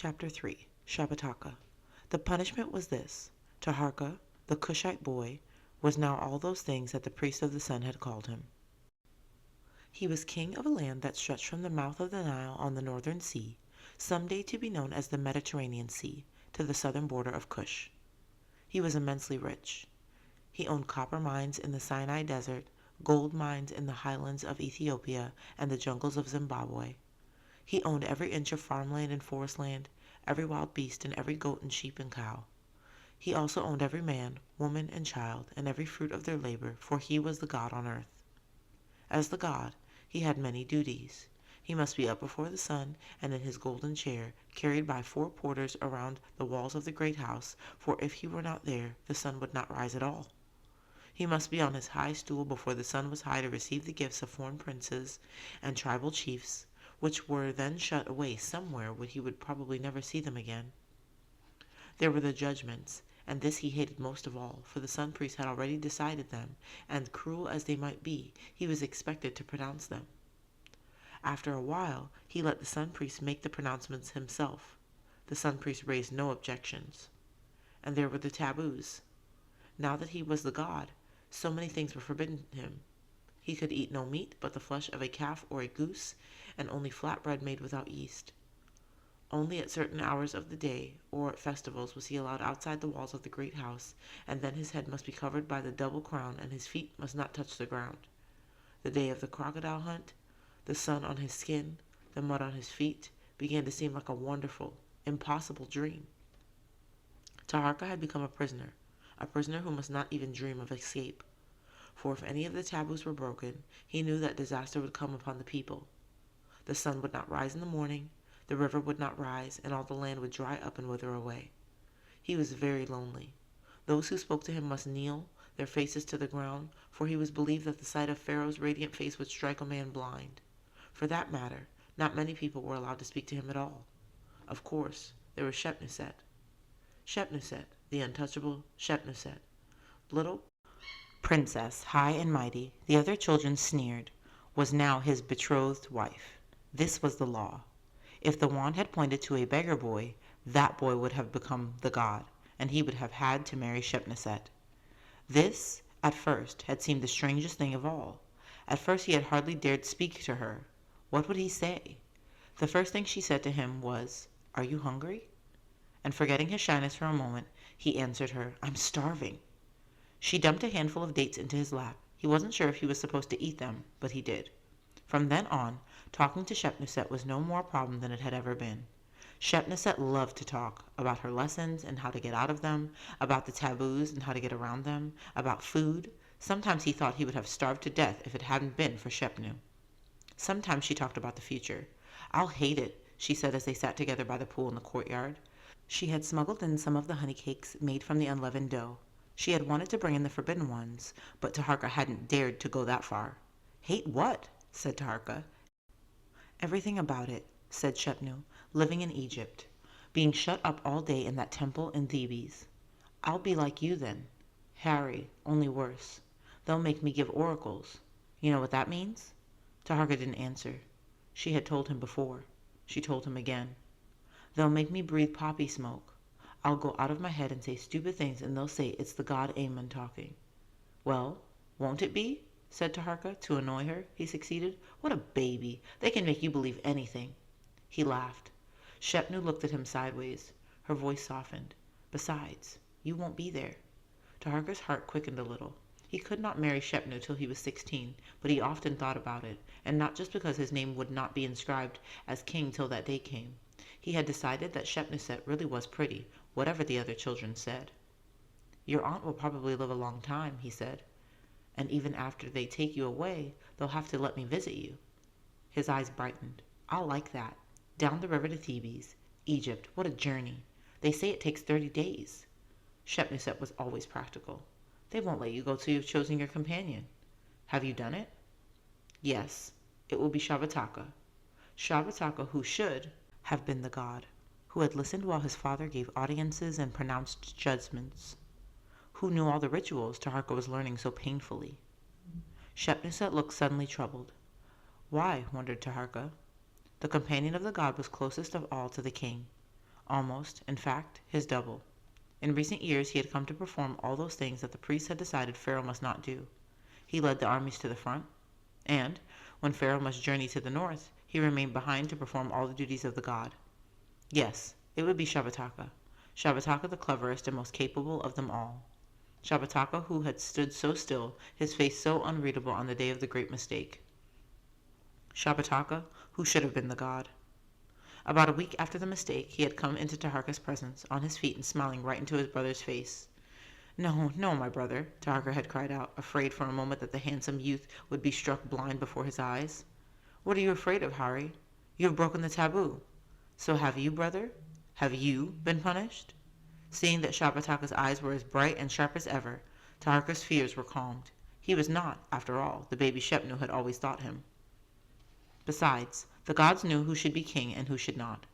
Chapter 3. Shabataka. The punishment was this. Taharka, the Cushite boy, was now all those things that the priest of the sun had called him. He was king of a land that stretched from the mouth of the Nile on the northern sea, someday to be known as the Mediterranean Sea, to the southern border of Cush. He was immensely rich. He owned copper mines in the Sinai Desert, gold mines in the highlands of Ethiopia and the jungles of Zimbabwe. He owned every inch of farmland and forest land, every wild beast and every goat and sheep and cow. He also owned every man, woman, and child, and every fruit of their labor, for he was the God on earth. As the God, he had many duties. He must be up before the sun, and in his golden chair, carried by 4 porters around the walls of the great house, for if he were not there, the sun would not rise at all. He must be on his high stool before the sun was high to receive the gifts of foreign princes and tribal chiefs, which were then shut away somewhere where he would probably never see them again. There were the judgments, and this he hated most of all, for the sun priest had already decided them, and cruel as they might be, he was expected to pronounce them. After a while, he let the sun priest make the pronouncements himself. The sun priest raised no objections. And there were the taboos. Now that he was the god, so many things were forbidden him. He could eat no meat but the flesh of a calf or a goose, and only flat bread made without yeast. Only at certain hours of the day or at festivals was he allowed outside the walls of the great house, and then his head must be covered by the double crown and his feet must not touch the ground. The day of the crocodile hunt, the sun on his skin, the mud on his feet, began to seem like a wonderful, impossible dream. Taharka had become a prisoner who must not even dream of escape. For if any of the taboos were broken, he knew that disaster would come upon the people. The sun would not rise in the morning, the river would not rise, and all the land would dry up and wither away. He was very lonely. Those who spoke to him must kneel, their faces to the ground, for he was believed that the sight of Pharaoh's radiant face would strike a man blind. For that matter, not many people were allowed to speak to him at all. Of course, there was Shepnuset. Shepnuset, the untouchable Shepnuset. Little princess, high and mighty, the other children sneered, was now his betrothed wife. This was the law. If the wand had pointed to a beggar boy, that boy would have become the god, and he would have had to marry Shepnuset. This, at first, had seemed the strangest thing of all. At first he had hardly dared speak to her. What would he say? The first thing she said to him was, "Are you hungry?" And forgetting his shyness for a moment, he answered her, "I'm starving." She dumped a handful of dates into his lap. He wasn't sure if he was supposed to eat them, but he did. From then on, talking to Shepnuset was no more a problem than it had ever been. Shepnuset loved to talk about her lessons and how to get out of them, about the taboos and how to get around them, about food. Sometimes he thought he would have starved to death if it hadn't been for Shepnu. Sometimes she talked about the future. "I'll hate it," she said as they sat together by the pool in the courtyard. She had smuggled in some of the honey cakes made from the unleavened dough. She had wanted to bring in the forbidden ones, but Taharka hadn't dared to go that far. "Hate what?" said Taharka. "Everything about it," said Shepnu, "living in Egypt, being shut up all day in that temple in Thebes. I'll be like you then, Harry, only worse. They'll make me give oracles. You know what that means?" Taharka didn't answer. She had told him before. She told him again. "They'll make me breathe poppy smoke. I'll go out of my head and say stupid things, and they'll say it's the god Amun talking." "Well, won't it be?" said Taharka. To annoy her, he succeeded. "What a baby! They can make you believe anything." He laughed. Shepnu looked at him sideways. Her voice softened. "Besides, you won't be there." Taharka's heart quickened a little. He could not marry Shepnu till he was 16, but he often thought about it, and not just because his name would not be inscribed as king till that day came. He had decided that Shepnuset really was pretty, whatever the other children said. "Your aunt will probably live a long time," he said. "And even after they take you away, they'll have to let me visit you." His eyes brightened. "I'll like that. Down the river to Thebes. Egypt, what a journey. They say it takes 30 days. Shepnuset was always practical. "They won't let you go till you've chosen your companion." "Have you done it?" "Yes. It will be Shabataka." Shabataka, who should have been the god, who had listened while his father gave audiences and pronounced judgments, who knew all the rituals Taharka was learning so painfully. Shepnuset looked suddenly troubled. Why, wondered Taharka. The companion of the god was closest of all to the king. almost, in fact, his double. In recent years he had come to perform all those things that the priests had decided Pharaoh must not do. He led the armies to the front, and, when Pharaoh must journey to the north, he remained behind to perform all the duties of the god. Yes, it would be Shabataka. Shabataka the cleverest and most capable of them all. Shabataka who had stood so still, his face so unreadable on the day of the great mistake. Shabataka who should have been the god. About a week after the mistake, he had come into Taharka's presence, on his feet and smiling right into his brother's face. "No, no, my brother," Taharka had cried out, afraid for a moment that the handsome youth would be struck blind before his eyes. "What are you afraid of, Hari? You have broken the taboo. So have you, brother? Have you been punished?" Seeing that Shabataka's eyes were as bright and sharp as ever, Taharka's fears were calmed. He was not, after all, the baby Shepnu had always thought him. Besides, the gods knew who should be king and who should not.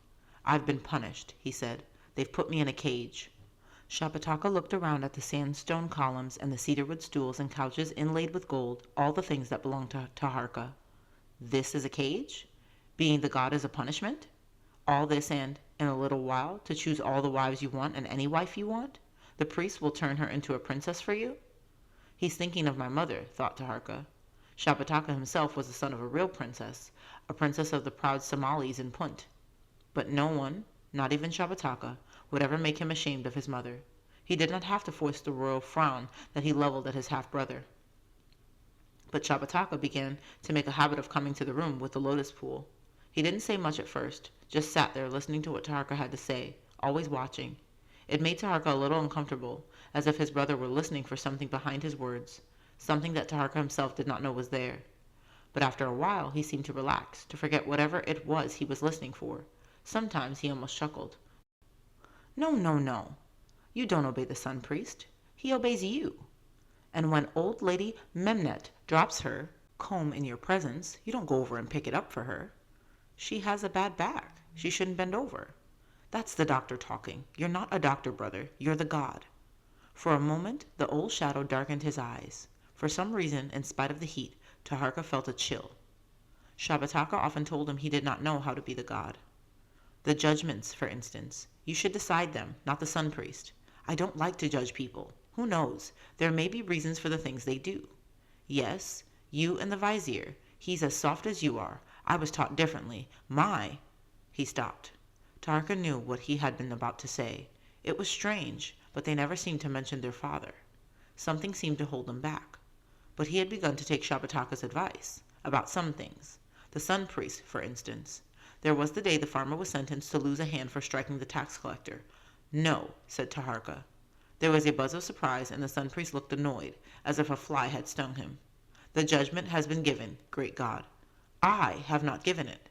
"I've been punished," he said. "They've put me in a cage." Shabataka looked around at the sandstone columns and the cedarwood stools and couches inlaid with gold, all the things that belonged to Taharka. This is a cage? Being the god is a punishment? All this and, in a little while, to choose all the wives you want and any wife you want? The priest will turn her into a princess for you? He's thinking of my mother, thought Taharka. Shabataka himself was the son of a real princess, a princess of the proud Somalis in Punt. But no one, not even Shabataka, would ever make him ashamed of his mother. He did not have to voice the royal frown that he leveled at his half-brother. But Shabataka began to make a habit of coming to the room with the lotus pool. He didn't say much at first, just sat there listening to what Taharka had to say, always watching. It made Taharka a little uncomfortable, as if his brother were listening for something behind his words, something that Taharka himself did not know was there. But after a while he seemed to relax, to forget whatever it was he was listening for. Sometimes he almost chuckled. "No, no, no. You don't obey the sun priest. He obeys you. And when old lady Memnet drops her comb in your presence, you don't go over and pick it up for her. She has a bad back. She shouldn't bend over. That's the doctor talking. You're not a doctor, brother. You're the god." For a moment the old shadow darkened his eyes. For some reason, in spite of the heat, Taharka felt a chill. Shabataka often told him he did not know how to be the god. The judgments, for instance. You should decide them, not the sun priest. I don't like to judge people. Who knows? There may be reasons for the things they do. Yes, you and the vizier. He's as soft as you are. I was taught differently. He stopped. Taharka knew what he had been about to say. It was strange, but they never seemed to mention their father. Something seemed to hold them back. But he had begun to take Shabataka's advice, about some things. The sun priest, for instance. There was the day the farmer was sentenced to lose a hand for striking the tax collector. "No," said Taharka. There was a buzz of surprise, and the sun priest looked annoyed, as if a fly had stung him. "The judgment has been given, great God." "I have not given it."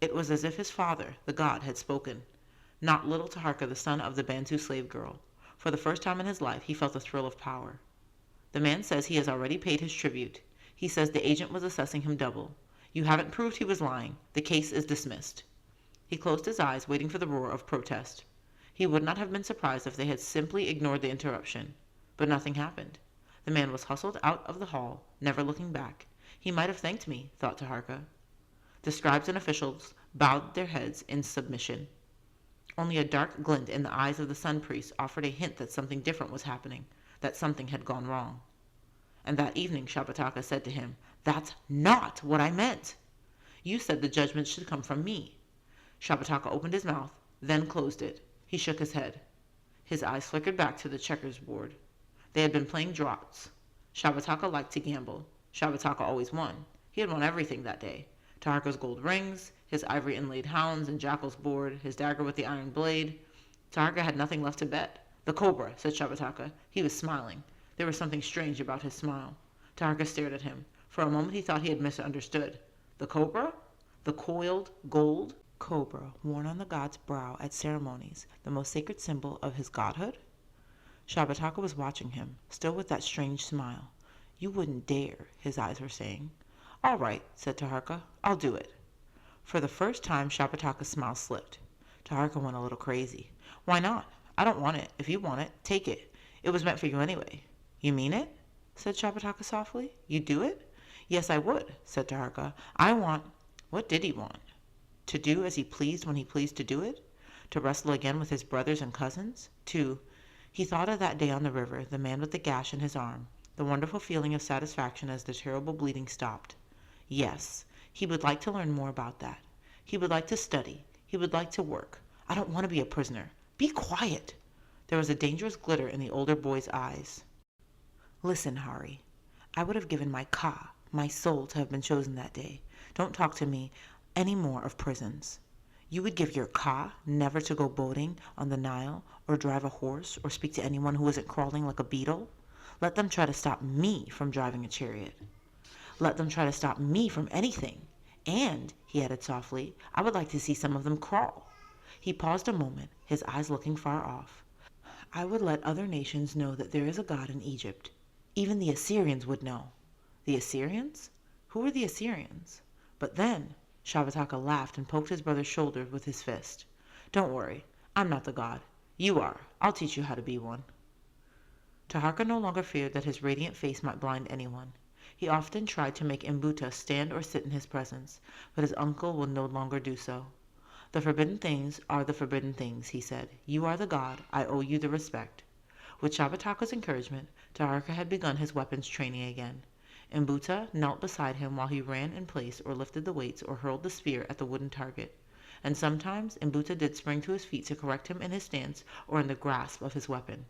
It was as if his father, the god, had spoken. Not little Taharka, the son of the Bantu slave girl. For the first time in his life he felt a thrill of power. "The man says he has already paid his tribute. He says the agent was assessing him double. You haven't proved he was lying. The case is dismissed." He closed his eyes, waiting for the roar of protest. He would not have been surprised if they had simply ignored the interruption. But nothing happened. The man was hustled out of the hall, never looking back. He might have thanked me, thought Taharka. The scribes and officials bowed their heads in submission. Only a dark glint in the eyes of the sun priest offered a hint that something different was happening, that something had gone wrong. And that evening Shabataka said to him, "That's not what I meant. You said the judgment should come from me." Shabataka opened his mouth, then closed it. He shook his head. His eyes flickered back to the checkers board. They had been playing draughts. Shabataka liked to gamble. Shabataka always won. He had won everything that day. Taharka's gold rings, his ivory inlaid hounds and jackal's board, his dagger with the iron blade. Taharka had nothing left to bet. "The cobra," said Shabataka. He was smiling. There was something strange about his smile. Taharka stared at him. For a moment he thought he had misunderstood. The cobra? The coiled gold cobra worn on the god's brow at ceremonies, the most sacred symbol of his godhood? Shabataka was watching him, still with that strange smile. "You wouldn't dare," his eyes were saying. "All right," said Taharka. "I'll do it." For the first time Shabataka's smile slipped. Taharka went a little crazy. "Why not? I don't want it. If you want it, take it. It was meant for you anyway." "You mean it?" said Shabataka softly. "You'd do it?" "Yes, I would," said Taharka. "I want—" What did he want? To do as he pleased when he pleased to do it? To wrestle again with his brothers and cousins? He thought of that day on the river, the man with the gash in his arm, the wonderful feeling of satisfaction as the terrible bleeding stopped. Yes, he would like to learn more about that. He would like to study. He would like to work. I don't want to be a prisoner. Be quiet. There was a dangerous glitter in the older boy's eyes. Listen, Hari. I would have given my ka, my soul, to have been chosen that day. Don't talk to me any more of prisons. You would give your ka never to go boating on the Nile, or drive a horse, or speak to anyone who isn't crawling like a beetle? Let them try to stop me from driving a chariot. Let them try to stop me from anything. And, he added softly, I would like to see some of them crawl. He paused a moment, his eyes looking far off. I would let other nations know that there is a God in Egypt. Even the Assyrians would know. The Assyrians? Who were the Assyrians? But then, Shabataka laughed and poked his brother's shoulder with his fist. Don't worry, I'm not the god. You are. I'll teach you how to be one. Taharka no longer feared that his radiant face might blind anyone. He often tried to make Mbuta stand or sit in his presence, but his uncle would no longer do so. The forbidden things are the forbidden things, he said. You are the god. I owe you the respect. With Shabataka's encouragement, Taharka had begun his weapons training again. Mbuta knelt beside him while he ran in place or lifted the weights or hurled the spear at the wooden target. And sometimes Mbuta did spring to his feet to correct him in his stance or in the grasp of his weapon.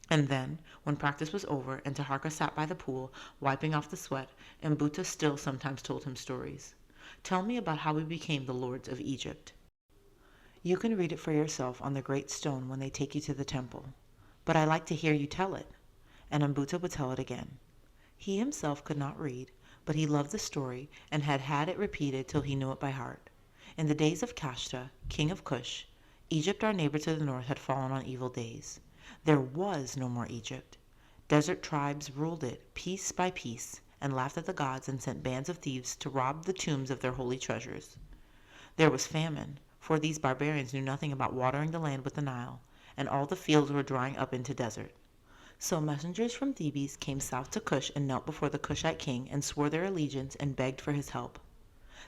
And then, when practice was over and Taharka sat by the pool, wiping off the sweat, Mbuta still sometimes told him stories. Tell me about how we became the lords of Egypt. You can read it for yourself on the great stone when they take you to the temple. But I like to hear you tell it. And Mbuta would tell it again. He himself could not read, but he loved the story and had had it repeated till he knew it by heart. In the days of Kashta, king of Cush, Egypt, our neighbor to the north, had fallen on evil days. There was no more Egypt. Desert tribes ruled it piece by piece and laughed at the gods and sent bands of thieves to rob the tombs of their holy treasures. There was famine, for these barbarians knew nothing about watering the land with the Nile, and all the fields were drying up into desert. So messengers from Thebes came south to Cush and knelt before the Cushite king and swore their allegiance and begged for his help.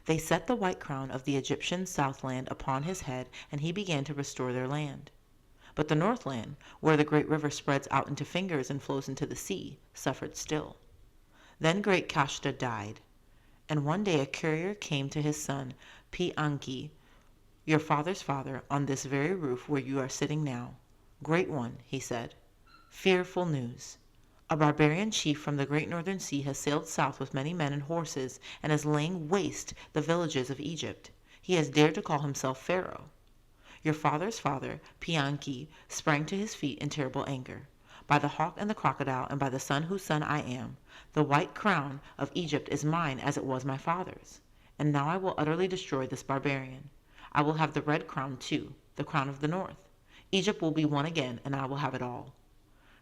They set the white crown of the Egyptian southland upon his head, and he began to restore their land. But the northland, where the great river spreads out into fingers and flows into the sea, suffered still. Then great Kashta died, and one day a courier came to his son, Pi-Anki, your father's father, on this very roof where you are sitting now. Great one, he said. Fearful news. A barbarian chief from the great northern sea has sailed south with many men and horses and is laying waste the villages of Egypt. He has dared to call himself Pharaoh. Your father's father, Pi-Anki, sprang to his feet in terrible anger. By the hawk and the crocodile, and by the son whose son I am, the white crown of Egypt is mine as it was my father's. And now I will utterly destroy this barbarian. I will have the red crown too, the crown of the north. Egypt will be one again, and I will have it all.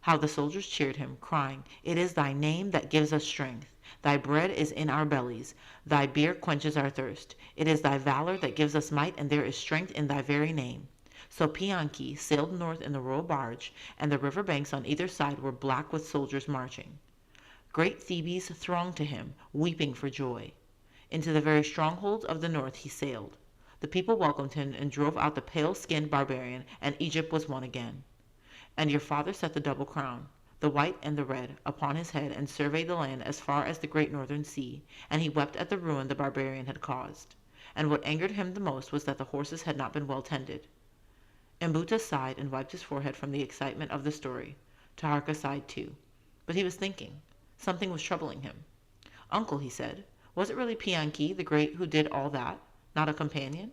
How the soldiers cheered him, crying, It is thy name that gives us strength. Thy bread is in our bellies. Thy beer quenches our thirst. It is thy valor that gives us might, and there is strength in thy very name. So Pi-Anki sailed north in the royal barge, and the river banks on either side were black with soldiers marching. Great Thebes thronged to him, weeping for joy. Into the very strongholds of the north he sailed. The people welcomed him and drove out the pale-skinned barbarian, and Egypt was one again. And your father set the double crown, the white and the red, upon his head, and surveyed the land as far as the great northern sea, and he wept at the ruin the barbarian had caused. And what angered him the most was that the horses had not been well tended. Mbuta sighed and wiped his forehead from the excitement of the story. Taharka sighed too. But he was thinking. Something was troubling him. Uncle, he said, was it really Pi-Anki the Great who did all that, not a companion?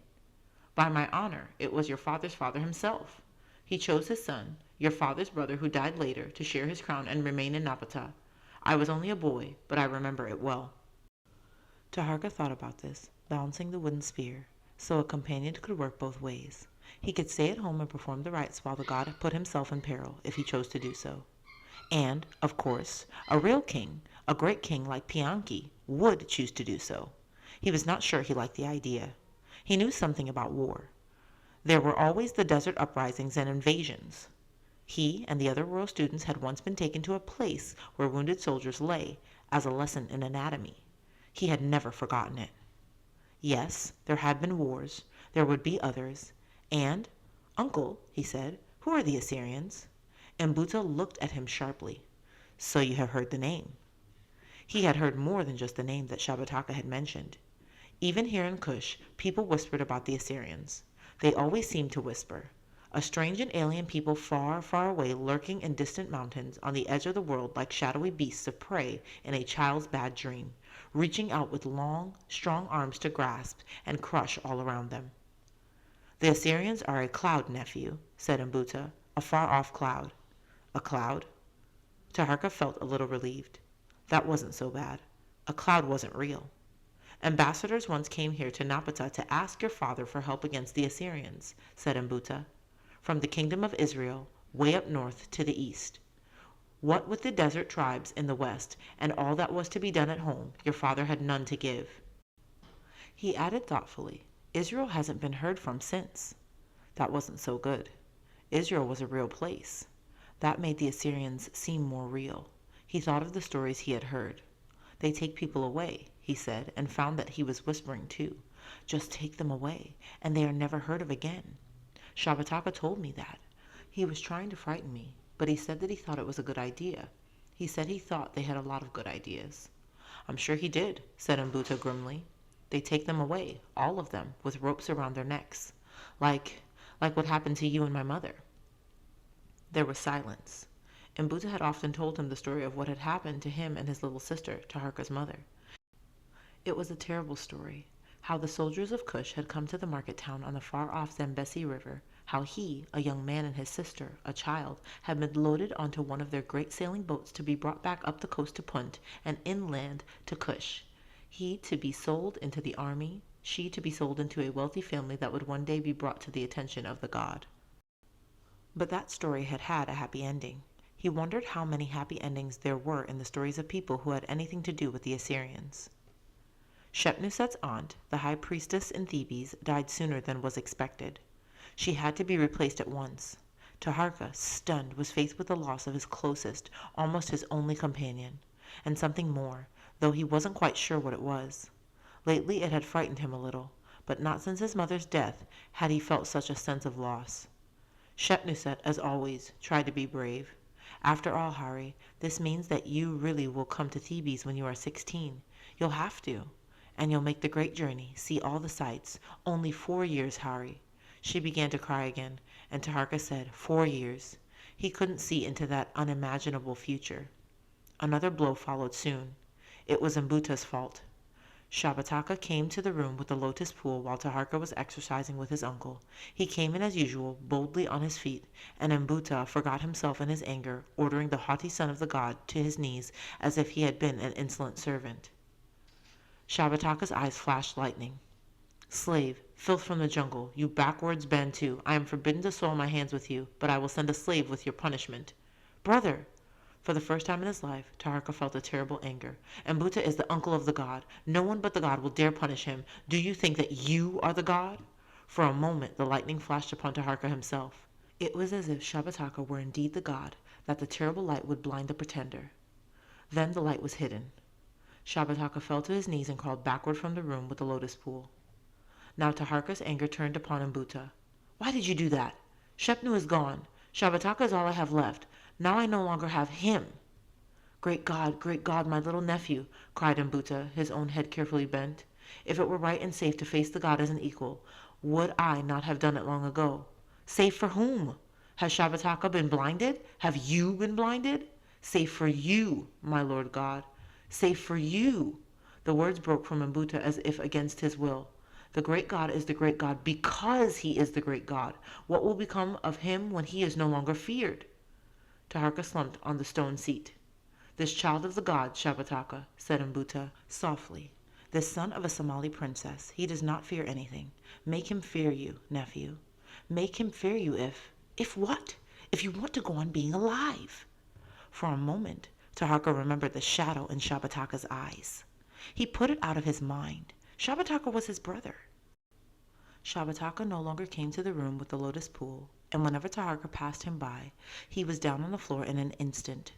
By my honor, it was your father's father himself. He chose his son, your father's brother who died later, to share his crown and remain in Napata. I was only a boy, but I remember it well. Taharka thought about this, balancing the wooden spear, so a companion could work both ways. He could stay at home and perform the rites while the god put himself in peril, if he chose to do so. And, of course, a real king, a great king like Pi-Anki, would choose to do so. He was not sure he liked the idea. He knew something about war. There were always the desert uprisings and invasions. He and the other royal students had once been taken to a place where wounded soldiers lay, as a lesson in anatomy. He had never forgotten it. Yes, there had been wars, there would be others, and, "Uncle," he said, "who are the Assyrians?" And Buta looked at him sharply. "So you have heard the name." He had heard more than just the name that Shabataka had mentioned. Even here in Kush, people whispered about the Assyrians. They always seemed to whisper. A strange and alien people far, far away, lurking in distant mountains on the edge of the world like shadowy beasts of prey in a child's bad dream, reaching out with long, strong arms to grasp and crush all around them. "The Assyrians are a cloud, nephew," said Mbuta, "a far-off cloud." "A cloud?" Taharka felt a little relieved. That wasn't so bad. A cloud wasn't real. "Ambassadors once came here to Napata to ask your father for help against the Assyrians," said Mbuta, "from the kingdom of Israel, way up north to the east. What with the desert tribes in the west and all that was to be done at home, your father had none to give." He added thoughtfully, "Israel hasn't been heard from since." That wasn't so good. Israel was a real place. That made the Assyrians seem more real. He thought of the stories he had heard. "They take people away," he said, and found that he was whispering too. "Just take them away, and they are never heard of again. Shabataka told me that. He was trying to frighten me, but he said that he thought it was a good idea. He said he thought they had a lot of good ideas." "I'm sure he did," said Mbuta grimly. "They take them away, all of them, with ropes around their necks. Like what happened to you and my mother." There was silence. Mbuta had often told him the story of what had happened to him and his little sister, Taharka's mother. It was a terrible story, how the soldiers of Kush had come to the market town on the far-off Zambesi River, how he, a young man, and his sister, a child, had been loaded onto one of their great sailing boats to be brought back up the coast to Punt and inland to Kush, he to be sold into the army, she to be sold into a wealthy family that would one day be brought to the attention of the god. But that story had had a happy ending. He wondered how many happy endings there were in the stories of people who had anything to do with the Assyrians. Shepnuset's aunt, the high priestess in Thebes, died sooner than was expected. She had to be replaced at once. Taharka, stunned, was faced with the loss of his closest, almost his only companion, and something more, though he wasn't quite sure what it was. Lately it had frightened him a little, but not since his mother's death had he felt such a sense of loss. Shepnuset, as always, tried to be brave. "After all, Hari, this means that you really will come to Thebes when you are 16. You'll have to. And you'll make the great journey, see all the sights. Only 4 years, Hari." She began to cry again, and Taharka said, 4 years. He couldn't see into that unimaginable future. Another blow followed soon. It was Mbuta's fault. Shabataka came to the room with the lotus pool while Taharka was exercising with his uncle. He came in as usual, boldly on his feet, and Mbuta forgot himself in his anger, ordering the haughty son of the god to his knees as if he had been an insolent servant. Shabataka's eyes flashed lightning. "Slave, filth from the jungle, you backwards Bantu, I am forbidden to soil my hands with you, but I will send a slave with your punishment." "Brother!" For the first time in his life, Taharka felt a terrible anger. "Mbuta is the uncle of the god. No one but the god will dare punish him. Do you think that you are the god?" For a moment the lightning flashed upon Taharka himself. It was as if Shabataka were indeed the god, that the terrible light would blind the pretender. Then the light was hidden. Shabataka fell to his knees and crawled backward from the room with the lotus pool. Now Taharka's anger turned upon Mbuta. "Why did you do that? Shepnu is gone. Shabataka is all I have left. Now I no longer have him." Great God, my little nephew," cried Mbuta, his own head carefully bent. "If it were right and safe to face the god as an equal, would I not have done it long ago? Safe for whom? Has Shabataka been blinded? Have you been blinded? Safe for you, my Lord God. Safe for you." The words broke from Mbuta as if against his will. "The great God is the great God because he is the great God. What will become of him when he is no longer feared?" Taharka slumped on the stone seat. "This child of the gods, Shabataka," said Mbuta softly. "This son of a Somali princess, he does not fear anything. Make him fear you, nephew. Make him fear you if what? If you want to go on being alive." For a moment, Taharka remembered the shadow in Shabataka's eyes. He put it out of his mind. Shabataka was his brother. Shabataka no longer came to the room with the lotus pool, and whenever Taharka passed him by, he was down on the floor in an instant.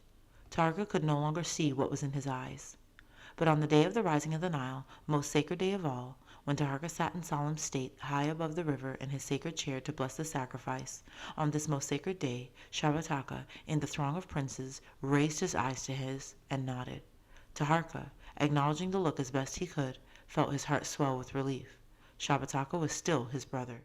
Taharka could no longer see what was in his eyes. But on the day of the rising of the Nile, most sacred day of all, When Taharka sat in solemn state high above the river in his sacred chair to bless the sacrifice, on this most sacred day, Shabataka, in the throng of princes, raised his eyes to his and nodded. Taharka, acknowledging the look as best he could, felt his heart swell with relief. Shabataka was still his brother.